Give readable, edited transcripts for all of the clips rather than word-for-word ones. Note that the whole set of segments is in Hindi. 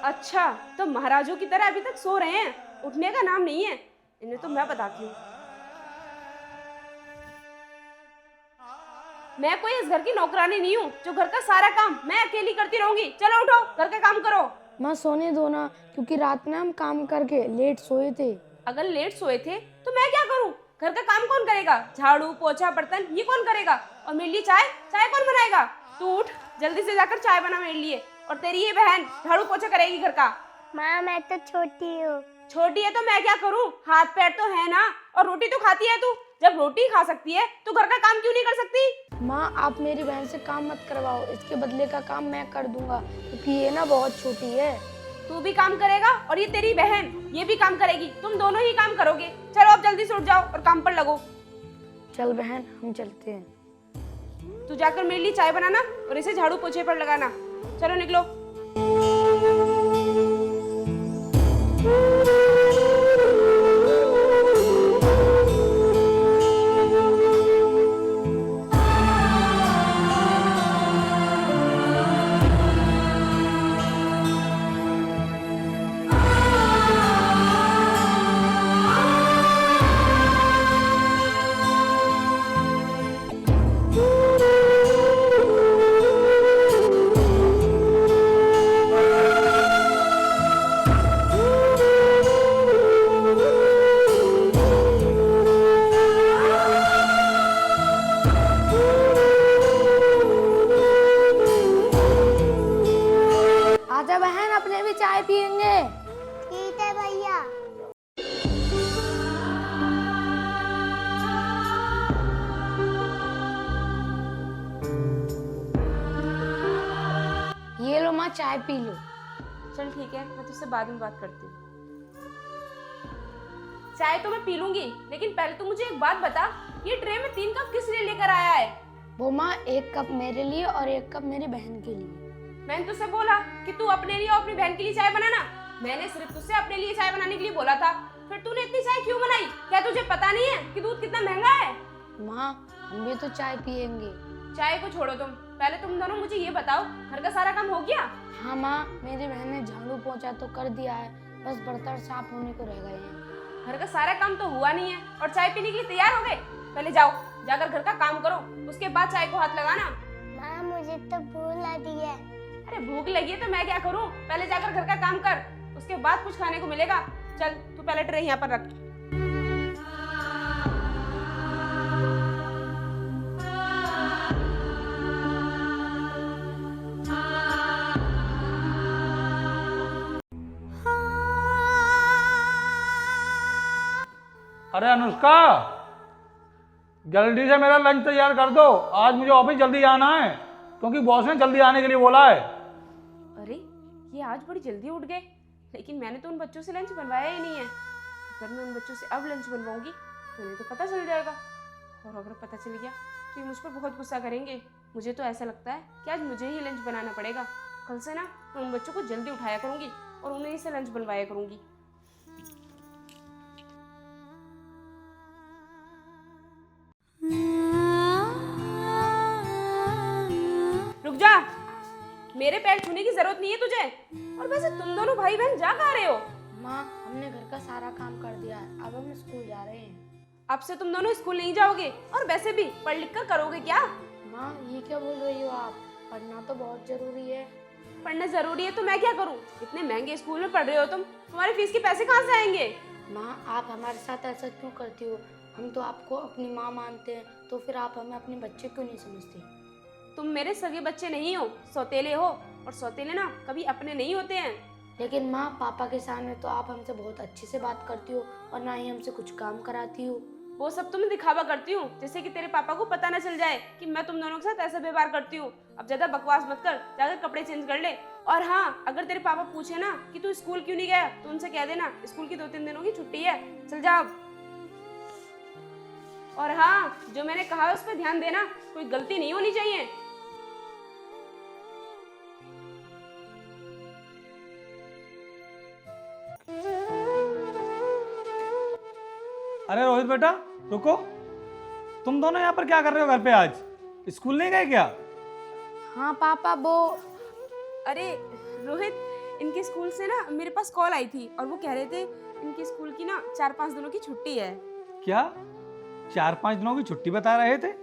अच्छा, तो महाराजों की तरह अभी तक सो रहे हैं, उठने का नाम नहीं है। इन्हें तो मैं बताती हूँ। मैं कोई इस घर की नौकरानी नहीं हूँ जो घर का सारा काम मैं अकेली करती रहूंगी। चलो उठो, घर का काम करो। माँ सोने दो ना, क्योंकि रात में हम काम करके लेट सोए थे। अगर लेट सोए थे तो मैं क्या करूँ? घर का काम कौन करेगा? झाड़ू पोछा बर्तन ये कौन करेगा? और मेरे लिए चाय चाय कौन बनाएगा? तू उठ, जल्दी से जाकर चाय बना मेरे लिए। और तेरी ये बहन झाड़ू पोछा करेगी घर का। माँ मैं तो छोटी हूँ। छोटी है तो मैं क्या करूँ? हाथ पैर तो है ना, और रोटी तो खाती है तू। जब रोटी खा सकती है तो घर का काम क्यों नहीं कर सकती? माँ आप मेरी बहन से काम मत करवाओ, इसके बदले का काम मैं कर दूंगा, क्योंकि ये ना बहुत छोटी है। तू भी काम करेगा और ये तेरी बहन ये भी काम करेगी। तुम दोनों ही काम करोगे। चलो अब जल्दी से उठ जाओ और काम पर लगो। चल बहन हम चलते हैं। तू जाकर मेरे लिए चाय बनाना और इसे झाड़ू पोछे पर लगाना। चलो निकलो। आजा बहन, अपने भी चाय पियेंगे। ठीक है भैया। ये लो माँ, चाय पी लो। चल ठीक है, मैं तुझसे बाद में बात करती हूँ। चाय तो मैं पी लूंगी, लेकिन पहले तू मुझे एक बात बता, ये ट्रे में 3 कप किस लिए लेकर आया है? वो माँ 1 कप मेरे लिए और 1 कप मेरी बहन के लिए। मैंने तुझसे बोला कि तू अपने लिए और अपनी बहन के लिए चाय बनाना। मैंने सिर्फ तुझसे अपने लिए चाय बनाने के लिए बोला था, फिर तूने इतनी चाय क्यों बनाई? क्या तुझे पता नहीं है कि दूध कितना महंगा है? माँ हम भी तो चाय पियेंगे। चाय को छोड़ो तुम, पहले तुम दोनों मुझे ये बताओ, घर का सारा काम हो गया? हाँ माँ, मेरी बहन ने झाड़ू पोंछा तो कर दिया है, बस बर्तन साफ होने को रह गए हैं। घर का सारा काम तो हुआ नहीं है और चाय पीने के लिए तैयार हो गए। पहले जाओ, जाकर घर का काम करो, उसके बाद चाय को हाथ लगाना। माँ मुझे तो भूख लगी है। अरे भूख लगी है तो मैं क्या करूं? पहले जाकर घर का काम कर, उसके बाद कुछ खाने को मिलेगा। चल तू पहले ट्रे यहाँ पर रख। अरे अनुष्का, जल्दी से मेरा लंच तैयार कर दो। आज मुझे ऑफिस जल्दी जाना है, क्योंकि बॉस ने जल्दी आने के लिए बोला है। अरे ये आज बड़ी जल्दी उठ गए, लेकिन मैंने तो उन बच्चों से लंच बनवाया ही नहीं है। अगर मैं उन बच्चों से अब लंच बनवाऊंगी तो उन्हें तो पता चल जाएगा, और अगर पता चल गया तो ये मुझ पर बहुत गुस्सा करेंगे। मुझे तो ऐसा लगता है कि आज मुझे ही लंच बनाना पड़ेगा। कल से ना मैं उन बच्चों को जल्दी उठाया करूंगी और उन्हीं से लंच बनवाया करूंगी। रुक जा, मेरे पैर छूने की जरूरत नहीं है तुझे। और वैसे तुम दोनों भाई बहन जा कहाँ रहे हो? माँ हमने घर का सारा काम कर दिया है, अब हम स्कूल जा रहे हैं। अब से तुम दोनों स्कूल नहीं जाओगे, और वैसे भी पढ़ लिख कर करोगे क्या? माँ ये क्या बोल रही हो आप? पढ़ना तो बहुत जरूरी है। पढ़ना जरूरी है तो मैं क्या करूं? इतने महंगे स्कूल में पढ़ रहे हो तुम, तुम्हारी फीस के पैसे कहाँ से आएंगे? माँ आप हमारे साथ ऐसा क्यों करती हो? हम तो आपको अपनी माँ मानते हैं, तो फिर आप हमें अपने बच्चे क्यों नहीं समझती? तुम मेरे सगे बच्चे नहीं हो, सौतेले हो, और सौतेले ना कभी अपने नहीं होते हैं। लेकिन माँ पापा के सामने तो आप हमसे बहुत अच्छे से बात करती हो, और ना ही हमसे कुछ काम कराती हो। वो सब तुम दिखावा करती हूँ, जिससे कि तेरे पापा को पता ना चल जाए कि मैं तुम दोनों के साथ ऐसा व्यवहार करती हूँ। अब ज्यादा बकवास मत कर, जाकर कपड़े चेंज कर ले। और हाँ, अगर तेरे पापा पूछे ना कि तू स्कूल क्यों नहीं गया, तो उनसे कह देना स्कूल की 2-3 दिनों की छुट्टी है, चल जा अब। और हाँ, जो मैंने कहा है उस पर ध्यान देना, कोई गलती नहीं होनी चाहिए। अरे रोहित बेटा रुको, तुम दोनों यहाँ पर क्या कर रहे हो? घर पे आज स्कूल नहीं गए क्या? हाँ पापा वो अरे रोहित, इनके स्कूल से ना मेरे पास कॉल आई थी और वो कह रहे थे इनके स्कूल की ना 4-5 दिनों की छुट्टी है। क्या 4-5 दिनों की छुट्टी बता रहे थे?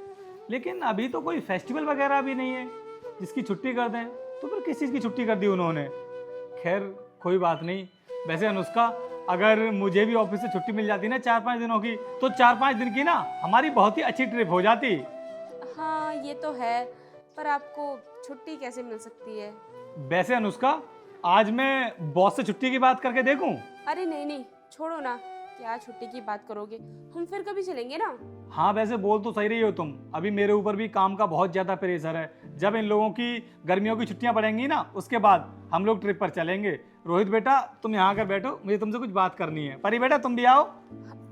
लेकिन अभी तो कोई फेस्टिवल वगैरह भी नहीं है जिसकी छुट्टी कर दें, तो फिर किस चीज़ की छुट्टी कर दी उन्होंने? खैर कोई बात नहीं। वैसे अनुष्का, अगर मुझे भी ऑफिस से छुट्टी मिल जाती ना 4-5 दिनों की, तो 4-5 दिन की ना हमारी बहुत ही अच्छी ट्रिप हो जाती। हाँ ये तो है, पर आपको छुट्टी कैसे मिल सकती है? वैसे अनुष्का, आज मैं बॉस से छुट्टी की बात करके देखूं? अरे नहीं नहीं, छोड़ो ना, क्या छुट्टी की बात करोगे, हम फिर कभी चलेंगे ना। हाँ वैसे बोल तो सही रही हो तुम, अभी मेरे ऊपर भी काम का बहुत ज़्यादा प्रेशर है। जब इन लोगों की गर्मियों की छुट्टियां पड़ेंगी ना, उसके बाद हम लोग ट्रिप पर चलेंगे। रोहित बेटा तुम यहाँ आकर बैठो, मुझे तुमसे कुछ बात करनी है। परी बेटा तुम भी आओ।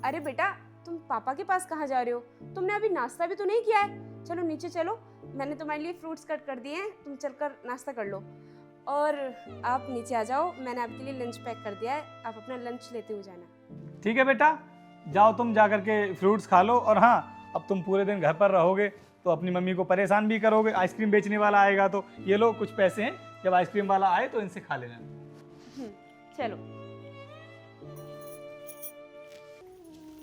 अरे बेटा, तुम पापा के पास कहाँ जा रहे हो? तुमने अभी नाश्ता भी तो नहीं किया है। चलो नीचे चलो, मैंने तुम्हारे लिए फ्रूट्स कट कर दिए हैं, तुम चलकर नाश्ता कर लो। और आप नीचे आ जाओ, मैंने आपके लिए लंच पैक कर दिया है, आप अपना लंच लेते हो जाना। ठीक है बेटा, जाओ तुम जा करके फ्रूट्स खा लो। और हाँ, अब तुम पूरे दिन घर पर रहोगे तो अपनी मम्मी को परेशान भी करोगे। आइसक्रीम बेचने वाला आएगा तो ये लो कुछ पैसे हैं, जब आइसक्रीम वाला आए तो इनसे खा लेना। चलो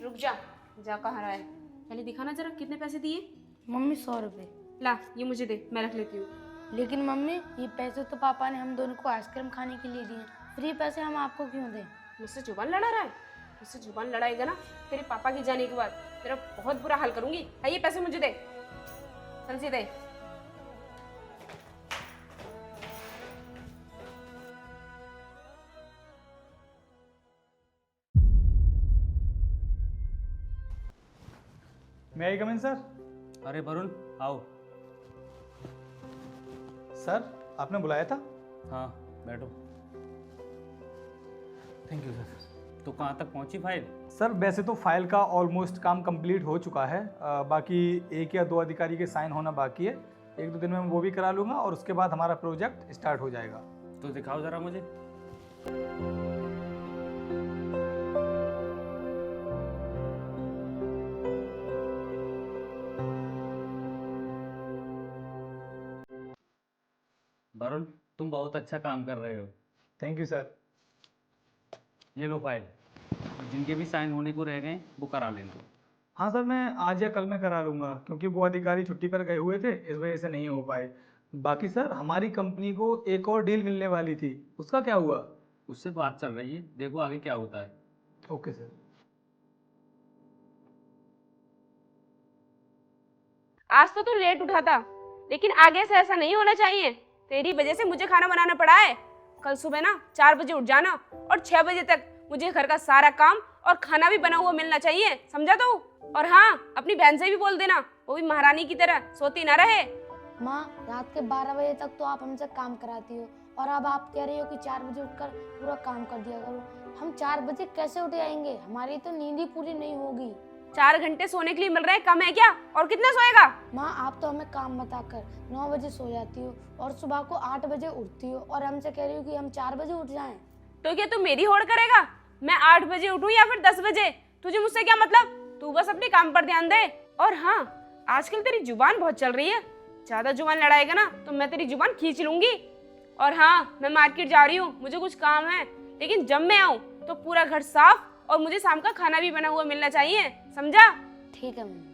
रुक जा, जा कहाँ रहा है? पहले दिखाना जरा कितने पैसे दिए। मम्मी 100 रुपये। ला ये मुझे दे, मैं रख लेती हूँ। लेकिन मम्मी, ये पैसे तो पापा ने हम दोनों को आइसक्रीम खाने के लिए दिए, फ्री पैसे हम आपको क्यों दें? मुझसे जुबान लड़ा रहा है? मुझसे जुबान लड़ाएगा ना, तेरे पापा के जाने के बाद तेरा बहुत बुरा हाल करूंगी। है ये पैसे मुझे दे, चल सीधे। मैं आई कम इन सर? अरे वरुण आओ। सर आपने बुलाया था? हाँ बैठो। Thank you sir. तो कहाँ तक पहुँची फाइल? सर वैसे तो फाइल का ऑलमोस्ट काम कंप्लीट हो चुका है, बाकी 1 या 2 अधिकारी के साइन होना बाकी है। 1-2 दिन में मैं वो भी करा लूँगा और उसके बाद हमारा प्रोजेक्ट स्टार्ट हो जाएगा। तो दिखाओ ज़रा मुझे। वरुण तुम बहुत अच्छा काम कर रहे हो। Thank you sir. ये लो फाइल, जिनके भी साइन होने को रह गए वो करा लेना। हाँ सर, मैं आज या कल में करा लूँगा, क्योंकि वो अधिकारी छुट्टी पर गए हुए थे, इस वजह से नहीं हो पाए। बाकी सर हमारी कंपनी को एक और डील मिलने वाली थी, उसका क्या हुआ? उससे बात चल रही है, देखो आगे क्या होता है। Okay sir. आज तो तू लेट उठा था, लेकिन आगे से ऐसा नहीं होना चाहिए। तेरी वजह से मुझे खाना बनाना पड़ा है। कल सुबह ना 4 बजे उठ जाना और 6 बजे तक मुझे घर का सारा काम और खाना भी बना हुआ मिलना चाहिए, समझा तो? और हाँ, अपनी बहन से भी बोल देना, वो भी महारानी की तरह सोती ना रहे। माँ, रात के 12 बजे तक तो आप हमसे काम कराती हो और अब आप कह रही हो कि 4 बजे उठकर पूरा काम कर दिया करो। हम 4 बजे कैसे उठ जाएंगे? हमारी तो नींद ही पूरी नहीं होगी। 4 घंटे सोने के लिए मिल रहे हैं, कम है क्या? और कितना सोएगा? माँ, आप तो हमें काम बताकर 9 बजे सो जाती हो और सुबह को 8 बजे उठती हो और हमसे कह रही हो कि हम 4 बजे उठ जाएं। तो क्या तू मेरी होड़ करेगा? मैं 8 बजे उठूं या फिर 10 बजे? तुझे मुझसे क्या मतलब? तू बस अपने काम पर ध्यान दे। और हाँ, आजकल तेरी जुबान बहुत चल रही है, ज्यादा जुबान लड़ाएगा ना तो मैं तेरी जुबान खींच लूंगी। और हाँ, मैं मार्केट जा रही हूँ, मुझे कुछ काम है, लेकिन जब मैं आऊँ तो पूरा घर साफ और मुझे शाम का खाना भी बना हुआ मिलना चाहिए, समझा? ठीक है मम्मी।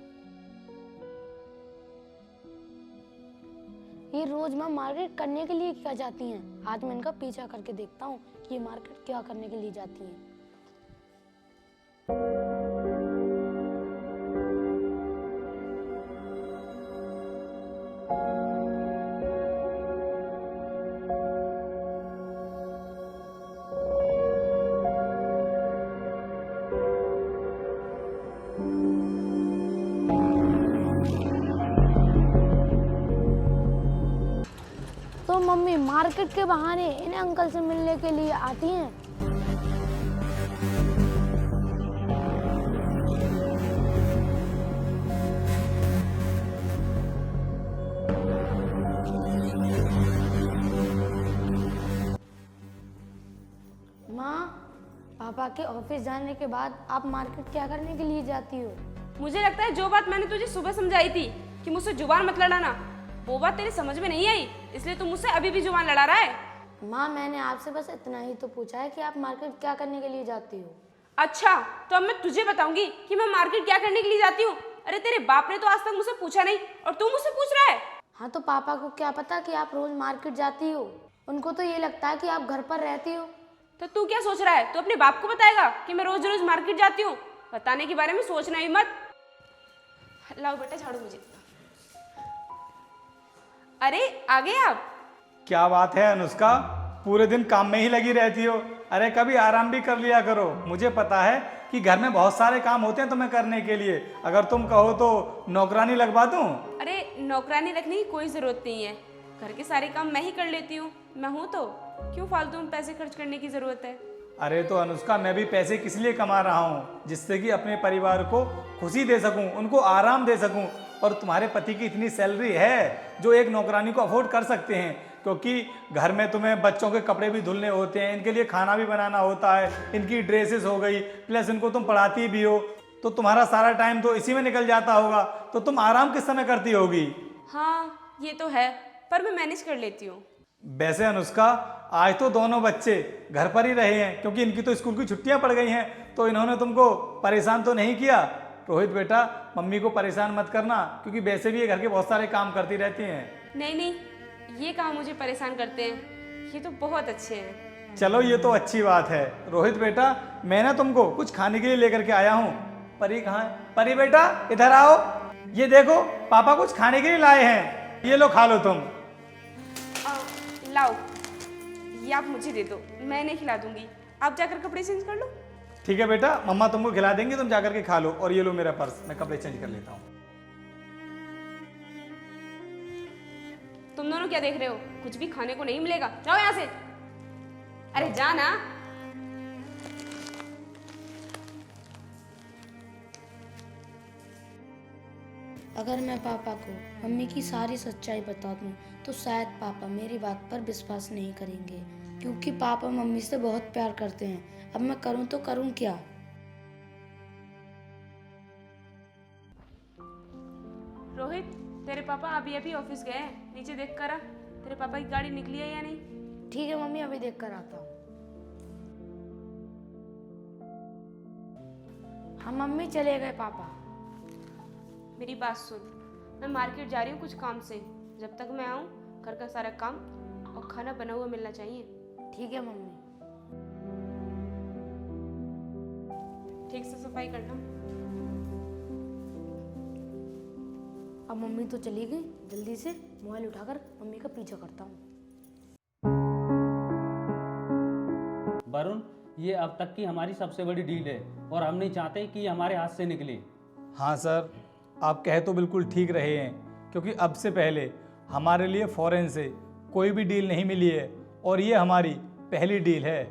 ये रोज माँ मार्केट करने के लिए क्या जाती हैं? आज मैं इनका पीछा करके देखता हूँ कि ये मार्केट क्या करने के लिए जाती हैं। तो मम्मी मार्केट के बहाने इन अंकल से मिलने के लिए आती हैं। माँ, पापा के ऑफिस जाने के बाद आप मार्केट क्या करने के लिए जाती हो? मुझे लगता है जो बात मैंने तुझे सुबह समझाई थी कि मुझसे जुबान मत लड़ाना, वो बात तेरी समझ में नहीं आई, इसलिए तू मुझसे अभी भी जुबान लड़ा रहा है। माँ मैंने आपसे बस इतना ही तो पूछा है कि आप मार्केट क्या करने के लिए जाती हो। अच्छा, तो अब मैं तुझे बताऊंगी कि मैं मार्केट क्या करने के लिए जाती हूँ। अरे तेरे बाप ने तो आज तक मुझसे पूछा नहीं और तू मुझसे पूछ रहा है। हाँ तो पापा को क्या पता कि आप रोज मार्केट जाती हो, उनको तो ये लगता है कि आप घर पर रहती हो। तो तू क्या सोच रहा है? तू अपने बाप को बताएगा कि मैं रोज रोज मार्केट जाती हूँ? बताने के बारे में सोचना ही मत। लाओ बेटा झाड़ू मुझे। अरे आ गए आप? क्या बात है अनुष्का, पूरे दिन काम में ही लगी रहती हो। अरे कभी आराम भी कर लिया करो। मुझे पता है कि घर में बहुत सारे काम होते हैं तुम्हें करने के लिए। अगर तुम कहो तो नौकरानी लगवा दूं? अरे नौकरानी रखने की कोई ज़रूरत नहीं है, घर के सारे काम मैं ही कर लेती हूँ। मैं हूँ तो क्यों फालतू में पैसे खर्च करने की ज़रूरत है? अरे तो अनुष्का, मैं भी पैसे किस लिए कमा रहा हूँ? जिससे कि अपने परिवार को खुशी दे सकूँ, उनको आराम दे सकूँ। और तुम्हारे पति की इतनी सैलरी है जो एक नौकरानी को अफोर्ड कर सकते हैं, क्योंकि घर में तुम्हें बच्चों के कपड़े भी धुलने होते हैं, इनके लिए खाना भी बनाना होता है, इनकी ड्रेसेस हो गई, प्लस इनको तुम पढ़ाती भी हो, तो तुम्हारा सारा टाइम तो इसी में निकल जाता होगा। तो तुम आराम किस समय करती होगी? हाँ ये तो है, पर मैं मैनेज कर लेती हूँ। वैसे अनुष्का, आज तो दोनों बच्चे घर पर ही रहे हैं क्योंकि इनकी तो स्कूल की छुट्टियां पड़ गई हैं, तो इन्होंने तुमको परेशान तो नहीं किया? रोहित बेटा, मम्मी को परेशान मत करना, क्योंकि वैसे भी ये घर के बहुत सारे काम करती रहती हैं। नहीं नहीं, ये काम मुझे परेशान करते हैं, ये तो बहुत अच्छे हैं। चलो ये तो अच्छी बात है। रोहित बेटा, मैं ना तुमको कुछ खाने के लिए लेकर के आया हूँ। परी कहाँ है? परी बेटा इधर आओ, ये देखो पापा कुछ खाने के लिए लाए हैं, ये लो खा लो तुम। लाओ, ये आप मुझे दे दो, मैं नहीं खिला दूंगी। आप जाकर कपड़े चेंज कर लो। ठीक है बेटा, मम्मा तुमको खिला देंगे, तुम जाकर के खा लो। और ये लो मेरा पर्स, मैं कपड़े चेंज कर लेता हूँ। तुम दोनों क्या देख रहे हो? कुछ भी खाने को नहीं मिलेगा, जाओ यहाँ से। अरे जा ना। अगर मैं पापा को मम्मी की सारी सच्चाई बता दूं तो शायद पापा मेरी बात पर विश्वास नहीं करेंगे, क्योंकि पापा मम्मी से बहुत प्यार करते हैं। अब मैं करूं तो करूं क्या? रोहित, तेरे पापा अभी अभी ऑफिस गए हैं, नीचे देख कर आ, तेरे पापा की गाड़ी निकली है या नहीं। ठीक है मम्मी, अभी देख कर आता हूँ। हाँ मम्मी, चले गए पापा। मेरी बात सुन, मैं मार्केट जा रही हूँ कुछ काम से। जब तक मैं आऊँ घर का सारा काम और खाना बना हुआ मिलना चाहिए। ठीक है मम्मी। ठीक से सफाई करना। अब मम्मी तो चली गई, जल्दी से मोबाइल उठाकर मम्मी का पीछा करता हूँ। वरुण, ये अब तक की हमारी सबसे बड़ी डील है और हम नहीं चाहते कि ये हमारे हाथ से निकले। हाँ सर, आप कह तो बिल्कुल ठीक रहे हैं, क्योंकि अब से पहले हमारे लिए फॉरेन से कोई भी डील नहीं मिली है और ये हमारी पहली डील है।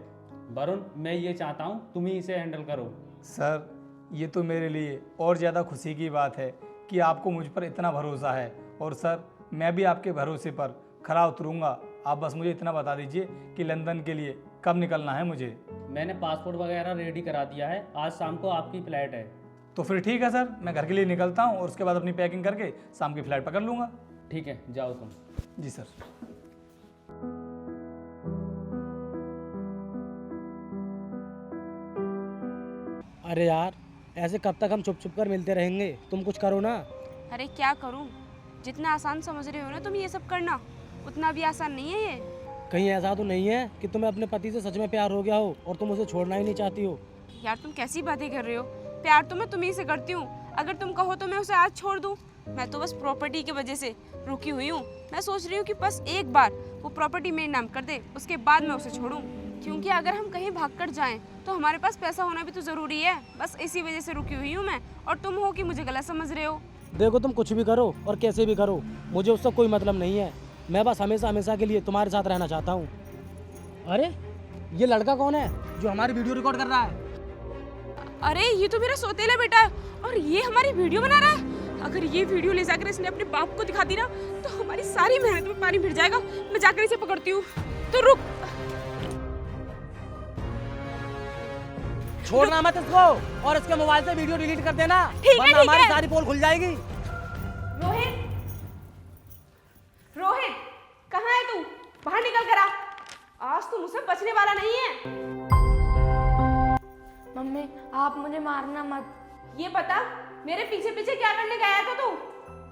वरुण, मैं ये चाहता हूँ तुम ही इसे हैंडल करो। सर, ये तो मेरे लिए और ज़्यादा खुशी की बात है कि आपको मुझ पर इतना भरोसा है, और सर मैं भी आपके भरोसे पर खरा उतरूँगा। आप बस मुझे इतना बता दीजिए कि लंदन के लिए कब निकलना है मुझे। मैंने पासपोर्ट वगैरह रेडी करा दिया है, आज शाम को आपकी फ़्लाइट है। तो फिर ठीक है सर, मैं घर के लिए निकलता हूँ और उसके बाद अपनी पैकिंग करके शाम की फ़्लाइट पकड़ लूँगा। ठीक है, जाओ तुम। जी सर। अरे यार, ऐसे कब तक हम चुप चुप कर मिलते रहेंगे? तुम कुछ करो ना। अरे क्या करूं? जितना आसान समझ रहे हो ना तुम ये सब करना, उतना भी आसान नहीं है ये। कहीं ऐसा तो नहीं है कि तुम्हें अपने पति से सच में प्यार हो गया हो और तुम उसे छोड़ना ही नहीं चाहती हो? यार तुम कैसी बातें कर रहे हो? प्यार तो मैं तुम्ही से करती हूँ। अगर तुम कहो तो मैं उसे आज छोड़ दूँ। मैं तो बस प्रॉपर्टी की वजह से रुकी हुई हूँ। मैं सोच रही हूँ कि बस एक बार वो प्रॉपर्टी मेरे नाम कर दे, उसके बाद मैं उसे छोड़ूं। क्योंकि अगर हम कहीं भाग कर जाएं तो हमारे पास पैसा होना भी तो ज़रूरी है। बस इसी वजह से रुकी हुई हूँ मैं, और तुम हो कि मुझे गलत समझ रहे हो। देखो, तुम कुछ भी करो और कैसे भी करो, मुझे उससे कोई मतलब नहीं है। मैं बस हमेशा हमेशा के लिए तुम्हारे साथ रहना चाहता हूँ। अरे ये लड़का कौन है जो हमारी वीडियो रिकॉर्ड कर रहा है? अरे ये तो मेरा सौतेला बेटा है और ये हमारी वीडियो बना रहा है। अगर ये वीडियो ले जाकर इसने अपने बाप को दिखा दी ना तो हमारी सारी मेहनत में पानी फिर जाएगा। मैं जाकर इसे पकड़ती हूँ। तो रुक। छोड़ना मत इसको और इसके मोबाइल से वीडियो डिलीट कर देना, ठीक वरना है। हमारी सारी पोल खुल जाएगी। रोहित, रोहित कहाँ है तू? बाहर निकल कर आ। आज तू मुझसे बचने वाला नहीं है। मम्मी आप मुझे मारना मत। ये बता, मेरे पीछे पीछे क्या करने गया था तू?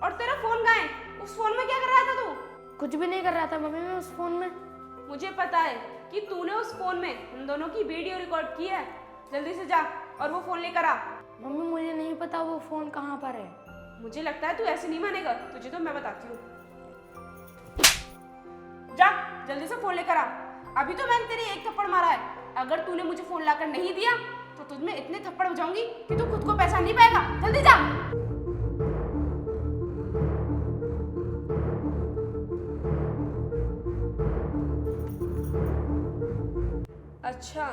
और तेरा फोन कहाँ है? उस फोन में क्या कर रहा था तू? कुछ भी नहीं कर रहा था मम्मी मैं उस फोन में। मुझे पता है कि तूने उस फोन में हम दोनों की वीडियो रिकॉर्ड की है। जल्दी से जा और वो फोन लेकर आ। मम्मी मुझे नहीं पता वो फोन कहाँ पर है। मुझे लगता है तू ऐसे नहीं मानेगा, तुझे तो मैं बताती हूँ। जा जल्दी से फोन लेकर आ। अभी तो मैंने तेरे एक थप्पड़ मारा है, अगर तूने मुझे फोन लाकर नहीं दिया तो तुझमें इतने थप्पड़ बजाऊंगी कि तू खुद को पहचान नहीं पाएगा। जल्दी जा। अच्छा,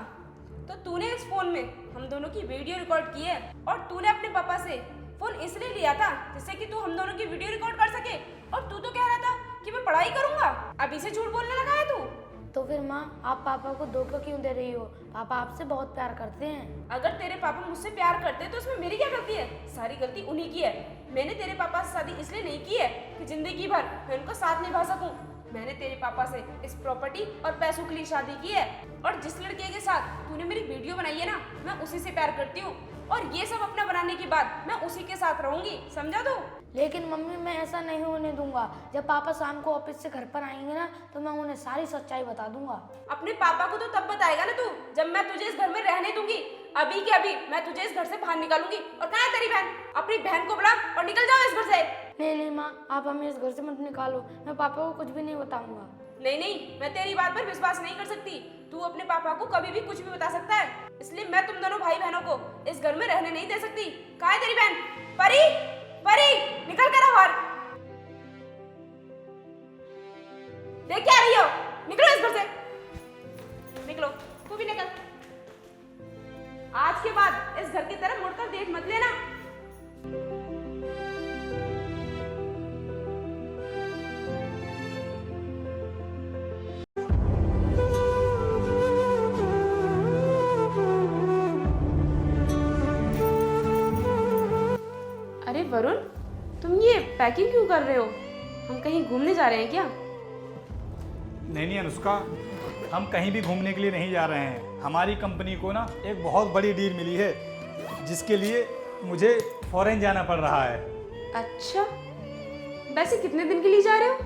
तो तूने इस फोन में हम दोनों की वीडियो रिकॉर्ड की है और तूने अपने पापा से फोन इसलिए लिया था जिससे कि तू हम दोनों की वीडियो रिकॉर्ड कर सके, और तू तो कह रहा था कि मैं पढ़ाई करूंगा। अभी से झूठ बोलने लगा है तू। तो फिर माँ आप पापा को धोखा क्यों दे रही हो? पापा आपसे बहुत प्यार करते हैं। अगर तेरे पापा मुझसे प्यार करते तो उसमें मेरी क्या गलती है? सारी गलती उन्हीं की है। मैंने तेरे पापा से शादी इसलिए नहीं की है कि जिंदगी भर मैं उनका साथ निभा सकूं। मैंने तेरे पापा से इस प्रॉपर्टी और पैसों के लिए शादी की है, और जिस लड़के के साथ तूने मेरी वीडियो बनाई है ना, मैं उसी से प्यार करती हूँ, और ये सब अपना बनाने के बाद मैं उसी के साथ रहूंगी, समझा तू? लेकिन मम्मी मैं ऐसा नहीं होने दूंगा। जब पापा शाम को ऑफिस से घर पर आएंगे ना तो मैं उन्हें सारी सच्चाई बता दूंगा। अपने पापा को तो तब बताएगा ना तू जब मैं तुझे इस घर में रहने दूंगी। अभी के अभी मैं तुझे इस घर से बाहर निकालूंगी। और कहाँ है तेरी बहन? अपनी बहन को बुला और निकल जाओ इस घर से। नहीं नहीं माँ आप हमें इस घर से मत निकालो, मैं पापा को कुछ भी नहीं बताऊंगा। नहीं नहीं, मैं तेरी बात पर विश्वास नहीं कर सकती। तू अपने पापा को कभी भी कुछ भी बता सकता है, इसलिए मैं तुम दोनों भाई बहनों को इस घर में रहने नहीं दे सकती। कहाँ है तेरी बहन? परी, परी निकल कर आ बाहर। देख क्या रही हो? निकलो इस घर से, निकलो। तू भी निकल। आज के बाद इस घर की तरफ मुड़कर देख मत लेना। अरे वरुण, तुम ये पैकिंग क्यों कर रहे हो? हम कहीं घूमने जा रहे हैं क्या? नहीं नहीं अनुष्का, हम कहीं भी घूमने के लिए नहीं जा रहे हैं। हमारी कंपनी को ना एक बहुत बड़ी डील मिली है, जिसके लिए मुझे फॉरेन जाना पड़ रहा है। अच्छा, वैसे कितने दिन के लिए जा रहे हो?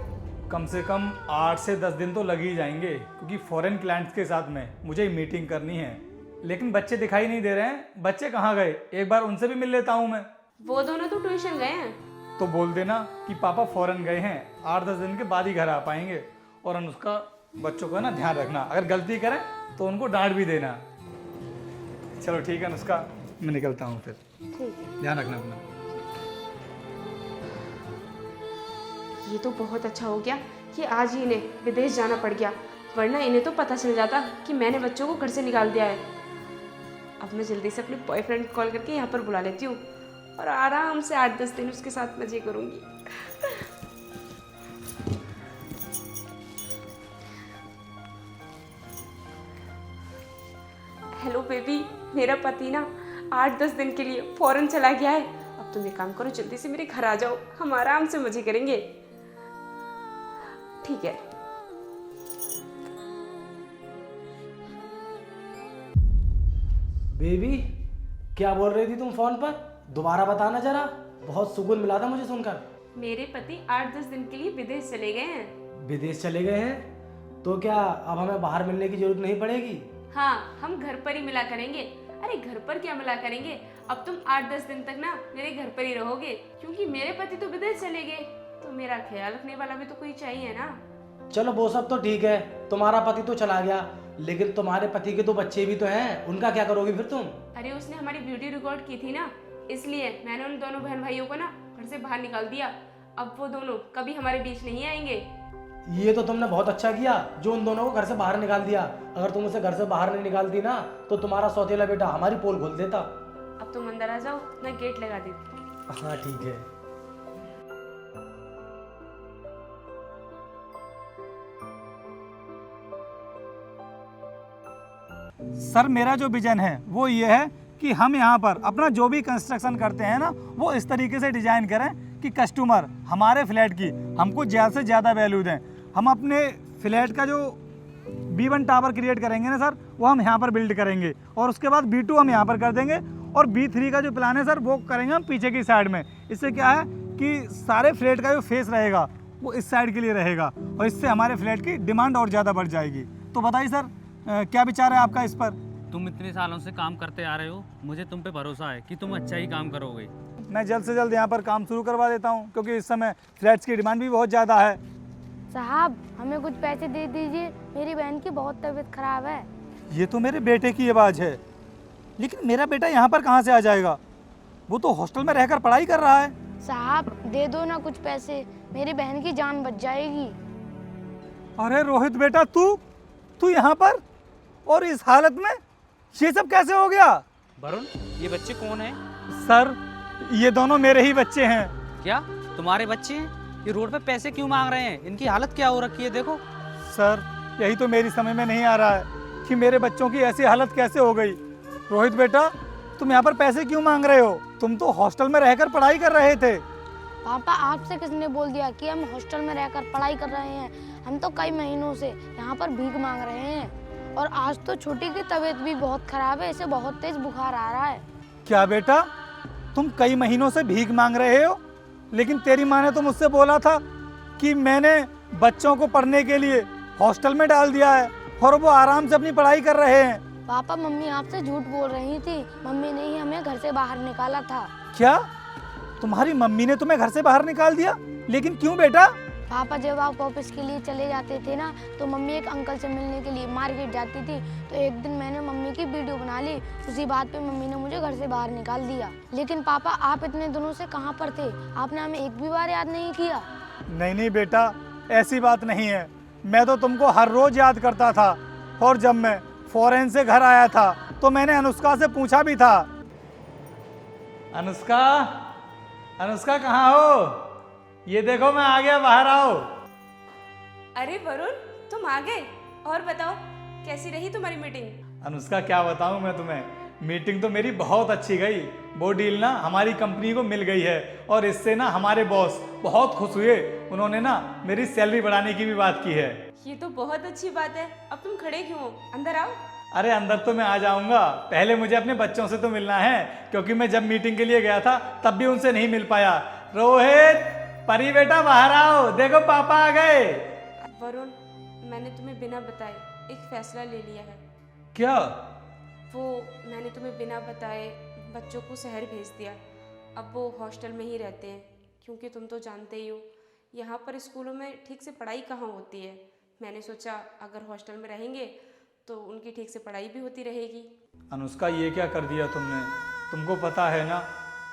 कम से कम 8 से 10 दिन तो लग ही जाएंगे, क्योंकि फॉरेन क्लाइंट्स के साथ में मुझे मीटिंग करनी है। लेकिन बच्चे दिखाई नहीं दे रहे हैं। बच्चे कहाँ गए? एक बार उनसे भी मिल लेता हूँ मैं। वो दोनों तो ट्यूशन गए हैं। तो बोल देना कि पापा फॉरेन गए हैं, 8-10 दिन के बाद ही घर आ पाएंगे। और अनुष्का, बच्चों का ना ध्यान रखना, अगर गलती करें तो उनको डांट भी देना। चलो ठीक है अनुष्का, मैं निकलता हूँ फिर। ठीक है। ध्यान रखना अपना। ये तो बहुत अच्छा हो गया कि आज ही इन्हें विदेश जाना पड़ गया, वरना इन्हें तो पता चल जाता कि मैंने बच्चों को घर से निकाल दिया है। अब मैं जल्दी से अपने बॉयफ्रेंड को कॉल करके यहाँ पर बुला लेती हूँ और आराम से 8-10 दिन उसके साथ मजे करूँगी। हेलो बेबी, मेरा पति ना 8-10 दिन के लिए फॉरेन चला गया है। अब तुम एक काम करो, जल्दी से मेरे घर आ जाओ, हम आराम से मजे करेंगे। ठीक है। बेबी क्या बोल रही थी तुम फोन पर? दोबारा बताना जरा, बहुत सुकून मिला था मुझे सुनकर। मेरे पति 8-10 दिन के लिए विदेश चले गए हैं। विदेश चले गए हैं तो क्या अब हमें बाहर मिलने की जरूरत नहीं पड़ेगी? हाँ, हम घर पर ही मिला करेंगे। अरे घर पर क्या मिला करेंगे, अब तुम 8-10 दिन तक ना मेरे घर पर ही रहोगे, क्योंकि मेरे पति तो विदेश चले गए, तो मेरा ख्याल रखने वाला भी तो कोई चाहिए ना। चलो वो सब तो ठीक है, तुम्हारा पति तो चला गया, लेकिन तुम्हारे पति के तो बच्चे भी तो हैं, उनका क्या करोगी फिर तुम? अरे उसने हमारी वीडियो रिकॉर्ड की थी ना, इसलिए मैंने उन दोनों बहन भाइयों को ना घर से बाहर निकाल दिया। अब वो दोनों कभी हमारे बीच नहीं आएंगे। ये तो तुमने बहुत अच्छा किया जो उन दोनों को घर से बाहर निकाल दिया। अगर तुम उसे घर से बाहर नहीं निकालती ना तो तुम्हारा सौतेला बेटा हमारी पोल खोल देता। अब तुम अंदर आ जाओ, मैं गेट लगा देती हूँ। हाँ ठीक है। सर, मेरा जो विजन है वो ये है कि हम यहाँ पर अपना जो भी कंस्ट्रक्शन करते हैं ना, वो इस तरीके से डिजाइन करें कि कस्टमर हमारे फ्लैट की हमको ज़्यादा से ज़्यादा वैल्यू दें। हम अपने फ्लैट का जो B1 टावर क्रिएट करेंगे ना सर, वो हम यहाँ पर बिल्ड करेंगे, और उसके बाद B2 हम यहाँ पर कर देंगे, और B3 का जो प्लान है सर वो करेंगे हम पीछे की साइड में। इससे क्या है कि सारे फ्लैट का जो फेस रहेगा वो इस साइड के लिए रहेगा, और इससे हमारे फ्लैट की डिमांड और ज़्यादा बढ़ जाएगी। तो बताइए सर, क्या विचार है आपका इस पर? तुम इतने सालों से काम करते आ रहे हो, मुझे तुम पे भरोसा है कि तुम अच्छा ही काम करोगे। मैं जल्द से जल्द यहाँ पर काम शुरू करवा देता हूँ, क्योंकि इस समय फ्लैट्स की डिमांड भी बहुत ज़्यादा है। साहब हमें कुछ पैसे दे दीजिए, मेरी बहन की बहुत तबीयत खराब है। ये तो मेरे बेटे की आवाज़ है, लेकिन मेरा बेटा यहाँ पर कहाँ से आ जाएगा? वो तो हॉस्टल में रहकर पढ़ाई कर रहा है। साहब दे दो ना कुछ पैसे, मेरी बहन की जान बच जाएगी। अरे रोहित बेटा, तू यहाँ पर और इस हालत में, ये सब कैसे हो गया? वरुण, ये बच्चे कौन है? सर ये दोनों मेरे ही बच्चे हैं। क्या तुम्हारे बच्चे हैं? ये रोड पे पैसे क्यों मांग रहे हैं? इनकी हालत क्या हो रखी है देखो। सर यही तो मेरी समझ में नहीं आ रहा है कि मेरे बच्चों की ऐसी हालत कैसे हो गई। रोहित बेटा, तुम यहाँ पर पैसे क्यों मांग रहे हो? तुम तो हॉस्टल में रहकर पढ़ाई कर रहे थे। पापा आपसे किसने बोल दिया कि हम हॉस्टल में रहकर पढ़ाई कर रहे हैं? हम तो कई महीनों से यहाँ पर भीख मांग रहे हैं, और आज तो छोटी की तबीयत भी बहुत खराब है, इसे बहुत तेज बुखार आ रहा है। क्या बेटा, तुम कई महीनों से भीख मांग रहे हो? लेकिन तेरी माँ ने तो मुझसे बोला था कि मैंने बच्चों को पढ़ने के लिए हॉस्टल में डाल दिया है, और वो आराम से अपनी पढ़ाई कर रहे हैं। पापा मम्मी आपसे झूठ बोल रही थी, मम्मी ने ही हमें घर से बाहर निकाला था। क्या तुम्हारी मम्मी ने तुम्हें घर से बाहर निकाल दिया? लेकिन क्यों बेटा? पापा जब आप ऑफिस के लिए चले जाते थे ना, तो मम्मी एक अंकल से मिलने के लिए मार्केट जाती थी, तो एक दिन मैंने मम्मी की वीडियो बना ली, उसी बात पे मम्मी ने मुझे घर से बाहर निकाल दिया। लेकिन पापा आप इतने दिनों से कहाँ पर थे? आपने हमें एक भी बार याद नहीं किया। नहीं बेटा, ऐसी बात नहीं है। मैं तो तुमको हर रोज याद करता था, और जब मैं फॉरेन से घर आया था तो मैंने अनुष्का से पूछा भी था। अनुष्का, अनुष्का कहाँ हो? ये देखो मैं आ गया, बाहर आओ। अरे वरुण, तुम आ गए। और बताओ, कैसी रही तुम्हारी मीटिंग? अनुष्का क्या बताऊं मैं तुम्हें, मीटिंग तो मेरी बहुत अच्छी गई। वो डील ना हमारी कंपनी को मिल गई है, और इससे ना हमारे बॉस बहुत खुश हुए। उन्होंने ना मेरी सैलरी बढ़ाने की भी बात की है। ये तो बहुत अच्छी बात है। अब तुम खड़े क्यों हो? अंदर आओ। अरे अंदर तो मैं आ जाऊंगा, पहले मुझे अपने बच्चों से तो मिलना है, क्योंकि मैं जब मीटिंग के लिए गया था तब भी उनसे नहीं मिल पाया। रोहित, परी बेटा बाहर आओ, देखो पापा आ गए। वरुण, मैंने तुम्हें बिना बताए एक फैसला ले लिया है। क्या? वो मैंने तुम्हें बिना बताए बच्चों को शहर भेज दिया। अब वो हॉस्टल में ही रहते हैं, क्योंकि तुम तो जानते ही हो यहाँ पर स्कूलों में ठीक से पढ़ाई कहाँ होती है। मैंने सोचा अगर हॉस्टल में रहेंगे तो उनकी ठीक से पढ़ाई भी होती रहेगी। अनुष्का, ये क्या कर दिया तुमने? तुमको पता है ना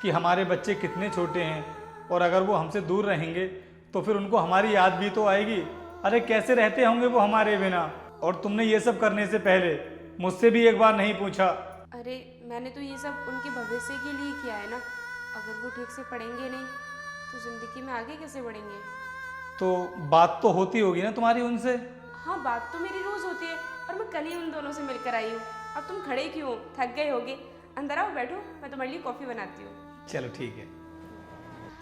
कि हमारे बच्चे कितने छोटे हैं, और अगर वो हमसे दूर रहेंगे तो फिर उनको हमारी याद भी तो आएगी। अरे कैसे रहते होंगे वो हमारे बिना? और तुमने ये सब करने से पहले मुझसे भी एक बार नहीं पूछा। अरे मैंने तो ये सब उनके भविष्य के लिए किया है ना। अगर वो ठीक से पढ़ेंगे नहीं तो ज़िंदगी में आगे कैसे बढ़ेंगे? तो बात तो होती होगी ना तुम्हारी उनसे? हाँ, बात तो मेरी रोज़ होती है, और मैं कल ही उन दोनों से मिलकर आई हूँ। अब तुम खड़े क्यों हो? थक गए होगे। अंदर आओ, बैठो, मैं तुम्हारे लिए कॉफ़ी बनाती हूँ। चलो ठीक है।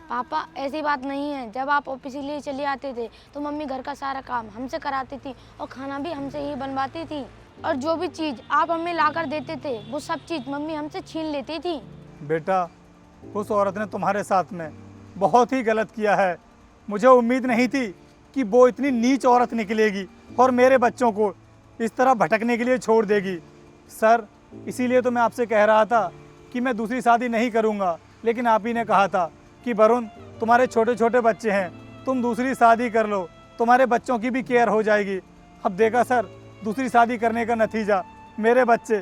पापा ऐसी बात नहीं है, जब आप ऑफिस के लिए चले आते थे तो मम्मी घर का सारा काम हमसे कराती थी, और खाना भी हमसे ही बनवाती थी, और जो भी चीज़ आप हमें लाकर देते थे वो सब चीज़ मम्मी हमसे छीन लेती थी। बेटा, उस औरत ने तुम्हारे साथ में बहुत ही गलत किया है। मुझे उम्मीद नहीं थी कि वो इतनी नीच औरत निकलेगी और मेरे बच्चों को इस तरह भटकने के लिए छोड़ देगी। सर, इसीलिए तो मैं आपसे कह रहा था कि मैं दूसरी शादी नहीं करूंगा, लेकिन आप ही ने कहा था कि वरुण, तुम्हारे छोटे छोटे बच्चे हैं, तुम दूसरी शादी कर लो, तुम्हारे बच्चों की भी केयर हो जाएगी। अब देखा सर, दूसरी शादी करने का नतीजा मेरे बच्चे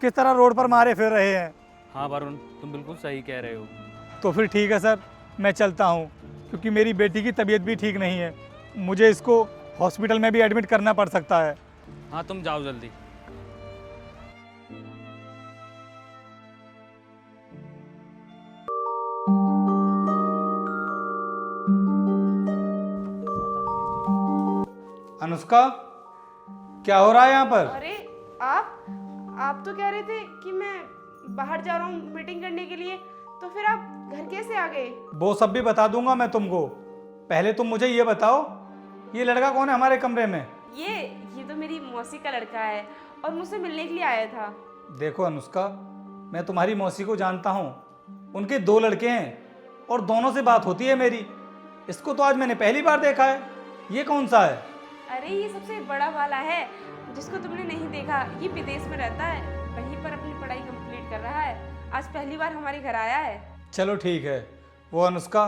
किस तरह रोड पर मारे फिर रहे हैं। हाँ वरुण, तुम बिल्कुल सही कह रहे हो। तो फिर ठीक है सर, मैं चलता हूँ, क्योंकि मेरी बेटी की तबीयत भी ठीक नहीं है। मुझे इसको हॉस्पिटल में भी एडमिट करना पड़ सकता है। हाँ तुम जाओ जल्दी। अनुष्का, क्या हो रहा है यहाँ पर? अरे आप तो कह रहे थे कि मैं बाहर जा रहा हूँ मीटिंग करने के लिए, तो फिर आप घर कैसे आ गए? वो सब भी बता दूंगा मैं तुमको। पहले तुम मुझे ये बताओ, ये लड़का कौन है हमारे कमरे में? ये तो मेरी मौसी का लड़का है और मुझसे मिलने के लिए आया था। देखो अनुष्का, मैं तुम्हारी मौसी को जानता हूँ। उनके 2 लड़के हैं और दोनों से बात होती है मेरी। इसको तो आज मैंने पहली बार देखा है। ये कौन सा है? अरे ये सबसे बड़ा वाला है जिसको तुमने नहीं देखा। ये विदेश में रहता है, वहीं पर अपनी पढ़ाई कंप्लीट कर रहा है। आज पहली बार हमारे घर आया है। चलो ठीक है। वो अनुष्का,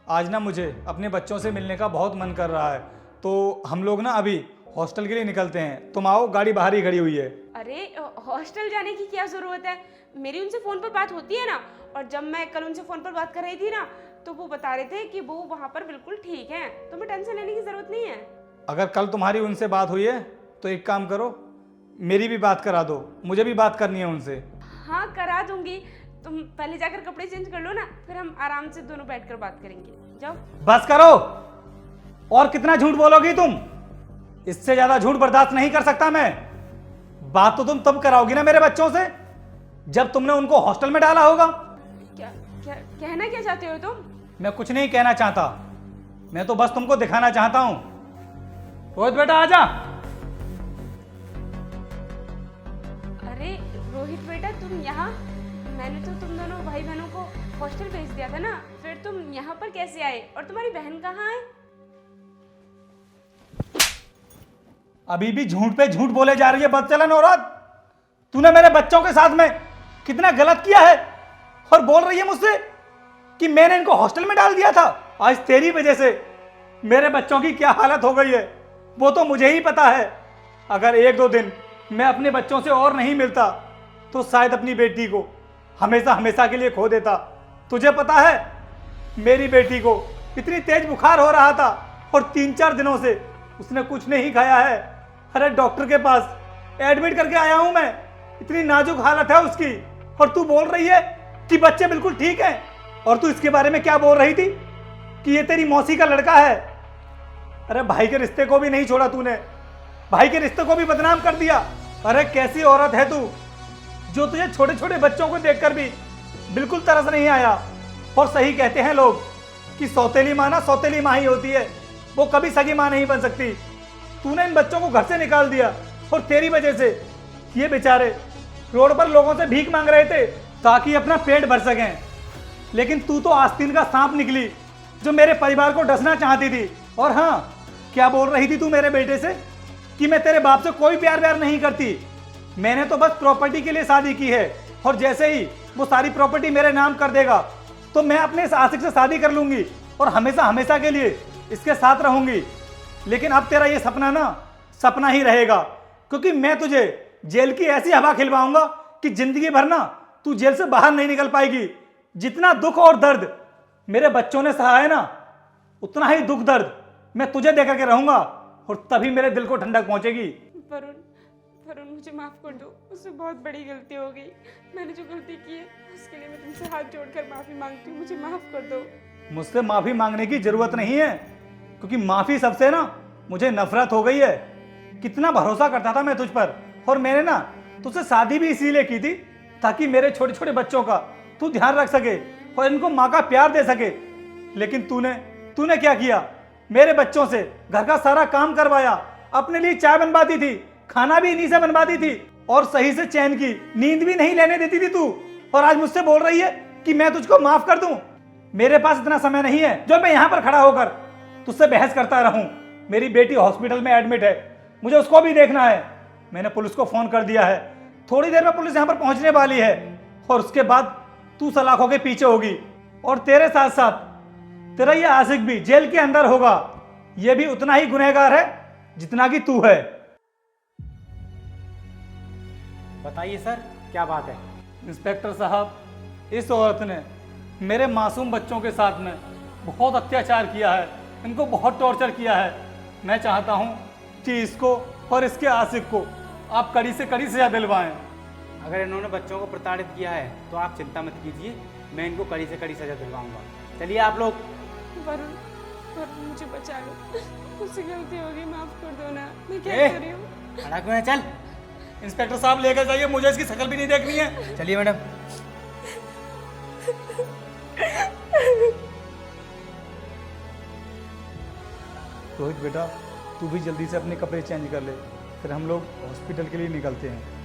आज ना मुझे अपने बच्चों से मिलने का बहुत मन कर रहा है, तो हम लोग ना अभी हॉस्टल के लिए निकलते हैं। तुम आओ, गाड़ी बाहर ही खड़ी हुई है। अरे हॉस्टल जाने की क्या ज़रूरत है? मेरी उनसे फ़ोन पर बात होती है ना, और जब मैं कल उनसे फ़ोन पर बात कर रही थी ना, तो वो बता रहे थे कि वो वहाँ पर बिल्कुल ठीक हैं। तुम्हें टेंशन लेने की ज़रूरत नहीं है। अगर कल तुम्हारी उनसे बात हुई है तो एक काम करो, मेरी भी बात करा दो। मुझे भी बात करनी है उनसे। हाँ करा दूंगी। तुम पहले जाकर कपड़े चेंज कर लो ना, फिर हम आराम से दोनों बैठकर बात करेंगे। जाओ। बस करो। और कितना झूठ बोलोगी तुम? इससे ज्यादा झूठ बर्दाश्त नहीं कर सकता मैं। बात तो तुम तब कराओगी ना मेरे बच्चों से जब तुमने उनको हॉस्टल में डाला होगा। क्या क्या कहना क्या चाहते हो तुम? मैं कुछ नहीं कहना चाहता, मैं तो बस तुमको दिखाना चाहता हूं। रोहित बेटा आजा। अरे रोहित बेटा, तुम यहाँ? मैंने तो तुम दोनों भाई बहनों को हॉस्टल भेज दिया था ना, फिर तुम यहाँ पर कैसे आए? और तुम्हारी बहन कहाँ है? अभी भी झूठ पे झूठ बोले जा रही है बदचलन औरत। तूने मेरे बच्चों के साथ में कितना गलत किया है और बोल रही है मुझसे कि मैंने इनको हॉस्टल में डाल दिया था। आज तेरी वजह से मेरे बच्चों की क्या हालत हो गई है वो तो मुझे ही पता है। अगर 1-2 दिन मैं अपने बच्चों से और नहीं मिलता तो शायद अपनी बेटी को हमेशा हमेशा के लिए खो देता। तुझे पता है मेरी बेटी को इतनी तेज बुखार हो रहा था और 3-4 दिनों से उसने कुछ नहीं खाया है। अरे डॉक्टर के पास एडमिट करके आया हूं मैं। इतनी नाजुक हालत है उसकी और तू बोल रही है कि बच्चे बिल्कुल ठीक हैं। और तू इसके बारे में क्या बोल रही थी कि ये तेरी मौसी का लड़का है। अरे भाई के रिश्ते को भी नहीं छोड़ा तूने, भाई के रिश्ते को भी बदनाम कर दिया। अरे कैसी औरत है तू जो तुझे छोटे छोटे बच्चों को देखकर भी बिल्कुल तरस नहीं आया। और सही कहते हैं लोग कि सौतेली माँ ना सौतेली माँ ही होती है, वो कभी सगी माँ नहीं बन सकती। तूने इन बच्चों को घर से निकाल दिया और तेरी वजह से ये बेचारे रोड पर लोगों से भीख मांग रहे थे ताकि अपना पेट भर सकें। लेकिन तू तो आस्तीन का सांप निकली जो मेरे परिवार को डसना चाहती थी। और हाँ, क्या बोल रही थी तू मेरे बेटे से कि मैं तेरे बाप से कोई प्यार व्यार नहीं करती। मैंने तो बस प्रॉपर्टी के लिए शादी की है और जैसे ही वो सारी प्रॉपर्टी मेरे नाम कर देगा तो मैं अपने इस आशिक से शादी कर लूंगी और हमेशा हमेशा के लिए इसके साथ रहूंगी। लेकिन अब तेरा ये सपना ना सपना ही रहेगा, क्योंकि मैं तुझे जेल की ऐसी हवा खिलवाऊंगा कि जिंदगी भर ना तू जेल से बाहर नहीं निकल पाएगी। जितना दुख और दर्द मेरे बच्चों ने सहा है ना, उतना ही दुख दर्द मैं तुझे देकर के रहूंगा और तभी मेरे दिल को ठंडक पहुंचेगी। वरुण, वरुण मुझे माफ कर दो। उससे बहुत बड़ी गलती हो गई। मैंने जो गलती की है उसके लिए मैं तुमसे हाथ जोड़कर माफी मांगती हूँ। मुझे माफ कर दो। मुझसे माफी मांगने की जरूरत नहीं है, क्योंकि माफी सबसे ना मुझे नफरत हो गई है। कितना भरोसा करता था मैं तुझ पर, और मैंने ना तुझसे शादी भी इसीलिए की थी ताकि मेरे छोटे छोटे बच्चों का तू ध्यान रख सके और इनको माँ का प्यार दे सके। लेकिन तूने क्या किया? मेरे बच्चों से घर का सारा काम करवाया, अपने लिए चाय बनवाती थी, खाना भी इन्हीं से बनवाती थी और सही से चैन की नींद भी नहीं लेने देती थी तू। और आज मुझसे बोल रही है कि मैं तुझको माफ कर दूं। मेरे पास इतना समय नहीं है जो मैं यहां पर खड़ा होकर तुझसे बहस करता रहूं। मेरी बेटी हॉस्पिटल में एडमिट है, मुझे उसको भी देखना है। मैंने पुलिस को फोन कर दिया है, थोड़ी देर में पुलिस यहां पर पहुंचने वाली है और उसके बाद तू सलाखों के पीछे होगी और तेरे साथ साथ तेरा ये आशिक भी जेल के अंदर होगा। ये भी उतना ही गुनहगार है जितना कि तू है। बताइए सर, क्या बात है? इंस्पेक्टर साहब, इस औरत ने मेरे मासूम बच्चों के साथ में बहुत अत्याचार किया है, इनको बहुत टॉर्चर किया है। मैं चाहता हूं कि इसको और इसके आशिक को आप कड़ी से कड़ी सजा दिलवाएं। अगर इन्होंने बच्चों को प्रताड़ित किया है तो आप चिंता मत कीजिए, मैं इनको कड़ी से कड़ी सजा दिलवाऊंगा। चलिए आप लोग। वरुण, वरुण मुझे बचा लो। मुझसे गलती हो गई, माफ कर दो ना। मैं क्या ए! कर रही हूँ? खड़ा क्यों है? चल इंस्पेक्टर साहब लेकर जाइए, मुझे इसकी शक्ल भी नहीं देखनी है। चलिए मैडम। रोहित बेटा, तू भी जल्दी से अपने कपड़े चेंज कर ले, फिर हम लोग हॉस्पिटल के लिए निकलते हैं।